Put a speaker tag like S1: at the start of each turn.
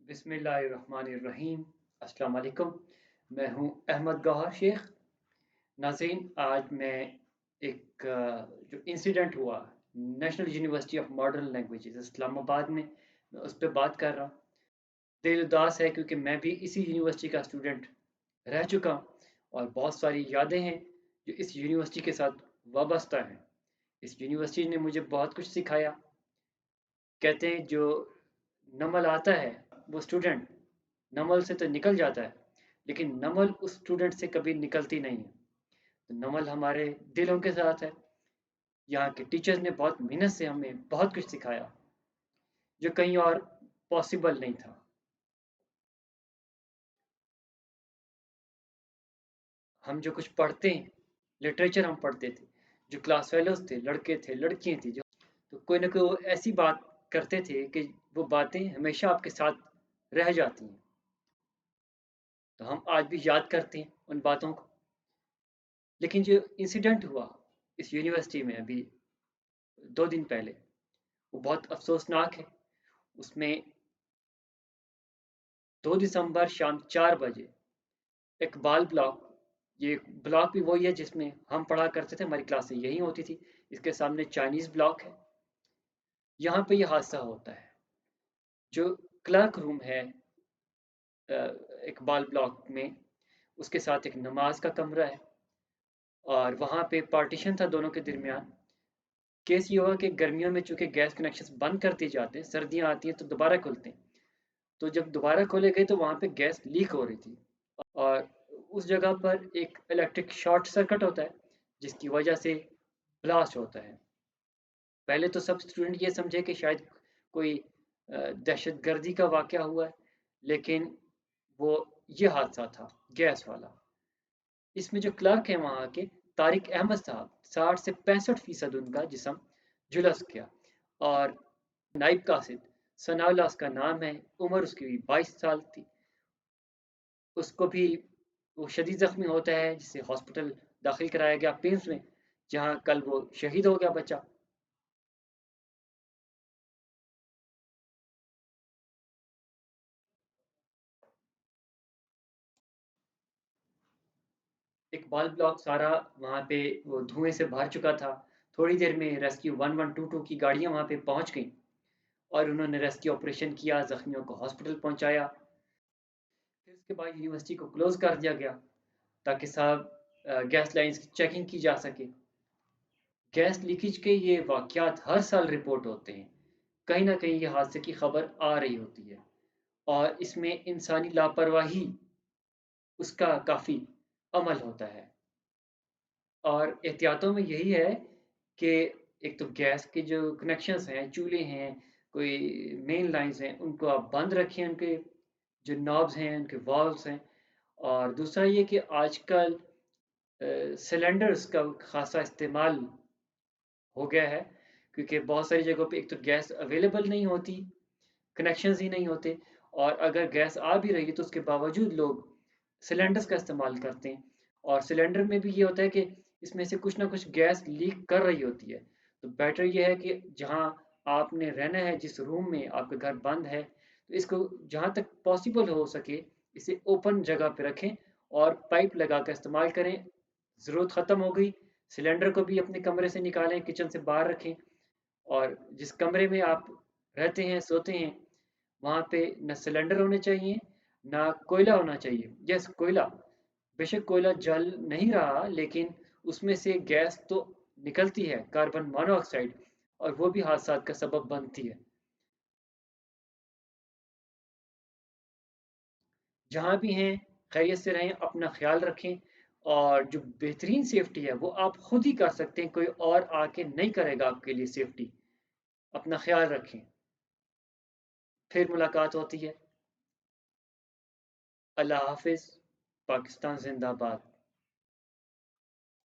S1: بسم اللہ الرحمن الرحیم۔ السلام علیکم۔ میں ہوں احمد گوہر شیخ۔ ناظرین، آج میں ایک جو انسیڈنٹ ہوا National University of Modern Languages Islamabad میں اس پہ بات کر رہا ہوں۔ دل اداس ہے کیونکہ میں بھی اسی یونیورسٹی کا اسٹوڈنٹ رہ چکا ہوں اور بہت ساری یادیں ہیں جو اس یونیورسٹی کے ساتھ وابستہ ہیں۔ اس یونیورسٹی نے مجھے بہت کچھ سکھایا۔ کہتے ہیں جو نمل آتا ہے وہ اسٹوڈنٹ نمل سے تو نکل جاتا ہے، لیکن نمل اس اسٹوڈنٹ سے کبھی نکلتی نہیں ہے۔ تو نمل ہمارے دلوں کے ساتھ ہے۔ یہاں کے ٹیچرز نے بہت محنت سے ہمیں بہت کچھ سکھایا جو کہیں اور پاسبل نہیں تھا۔ ہم جو کچھ پڑھتے ہیں، لٹریچر ہم پڑھتے تھے، جو کلاس فیلوز تھے، لڑکے تھے، لڑکیاں تھیں، جو تو کوئی نہ کوئی ایسی بات کرتے تھے کہ وہ باتیں ہمیشہ آپ کے ساتھ رہ جاتی ہیں۔ تو ہم آج بھی یاد کرتے ہیں ان باتوں کو۔ لیکن جو انسیڈنٹ ہوا اس یونیورسٹی میں ابھی 2 دن پہلے، وہ بہت افسوسناک ہے۔ اس میں 2 دسمبر شام 4 بجے اقبال بلاک، یہ بلاک بھی وہی ہے جس میں ہم پڑھا کرتے تھے، ہماری کلاسیں یہی ہوتی تھی، اس کے سامنے چائنیز بلاک ہے، یہاں پہ یہ حادثہ ہوتا ہے۔ جو کلرک روم ہے اقبال بلاک میں، اس کے ساتھ ایک نماز کا کمرہ ہے اور وہاں پہ پارٹیشن تھا دونوں کے درمیان۔ کیس یہ ہوا کہ گرمیوں میں چونکہ گیس کنیکشن بند کر دیے جاتے ہیں، سردیاں آتی ہیں تو دوبارہ کھلتے ہیں، تو جب دوبارہ کھولے گئے تو وہاں پہ گیس لیک ہو رہی تھی اور اس جگہ پر ایک الیکٹرک شارٹ سرکٹ ہوتا ہے جس کی وجہ سے بلاسٹ ہوتا ہے۔ پہلے تو سب اسٹوڈنٹ یہ سمجھے کہ شاید کوئی دہشت گردی کا واقعہ ہوا ہے، لیکن وہ یہ حادثہ تھا گیس والا۔ اس میں جو کلرک ہیں وہاں کے، طارق احمد صاحب، 60 سے 65% ان کا جسم جلس گیا اور نائب قاصد ثناء اللہ اس کا نام ہے، عمر اس کی 22 سال تھی، اس کو بھی وہ شدید زخمی ہوتا ہے جسے ہاسپٹل داخل کرایا گیا پیمز میں، جہاں کل وہ شہید ہو گیا بچہ۔ اقبال بلاک سارا وہاں پہ وہ دھوئیں سے بھر چکا تھا۔ تھوڑی دیر میں ریسکیو 1122 کی گاڑیاں وہاں پہ پہنچ گئیں اور انہوں نے ریسکیو آپریشن کیا، زخمیوں کو ہاسپٹل پہنچایا۔ پھر اس کے بعد یونیورسٹی کو کلوز کر دیا گیا تاکہ صاحب گیس لائنز کی چیکنگ کی جا سکے۔ گیس لیکیج کے یہ واقعات ہر سال رپورٹ ہوتے ہیں، کہیں نہ کہیں یہ حادثے کی خبر آ رہی ہوتی ہے اور اس میں انسانی لاپرواہی اس کا کافی عمل ہوتا ہے۔ اور احتیاطوں میں یہی ہے کہ ایک تو گیس کے جو کنیکشنز ہیں، چولہے ہیں، کوئی مین لائنز ہیں، ان کو آپ بند رکھیں، ان کے جو نابز ہیں، ان کے والوز ہیں۔ اور دوسرا یہ کہ آج کل سلنڈرز کا خاصا استعمال ہو گیا ہے، کیونکہ بہت ساری جگہوں پہ ایک تو گیس اویلیبل نہیں ہوتی، کنیکشنز ہی نہیں ہوتے، اور اگر گیس آ بھی رہی ہے تو اس کے باوجود لوگ سلنڈرز کا استعمال کرتے ہیں، اور سلنڈر میں بھی یہ ہوتا ہے کہ اس میں سے کچھ نہ کچھ گیس لیک کر رہی ہوتی ہے۔ تو بیٹر یہ ہے کہ جہاں آپ نے رہنا ہے، جس روم میں آپ کا گھر بند ہے، تو اس کو جہاں تک پاسبل ہو سکے اسے اوپن جگہ پہ رکھیں اور پائپ لگا کر استعمال کریں۔ ضرورت ختم ہو گئی، سلنڈر کو بھی اپنے کمرے سے نکالیں، کچن سے باہر رکھیں، اور جس کمرے میں آپ رہتے ہیں، سوتے ہیں، وہاں پہ نہ سلنڈر ہونے چاہیے، نہ کوئلہ ہونا چاہیے۔ یس، کوئلہ، بے شک کوئلہ جل نہیں رہا، لیکن اس میں سے گیس تو نکلتی ہے، کاربن مونو آکسائڈ، اور وہ بھی حادثات کا سبب بنتی ہے۔ جہاں بھی ہیں خیریت سے رہیں، اپنا خیال رکھیں، اور جو بہترین سیفٹی ہے وہ آپ خود ہی کر سکتے ہیں، کوئی اور آ کے نہیں کرے گا آپ کے لیے سیفٹی۔ اپنا خیال رکھیں۔ پھر ملاقات ہوتی ہے۔ اللہ حافظ۔ پاکستان زندہ باد۔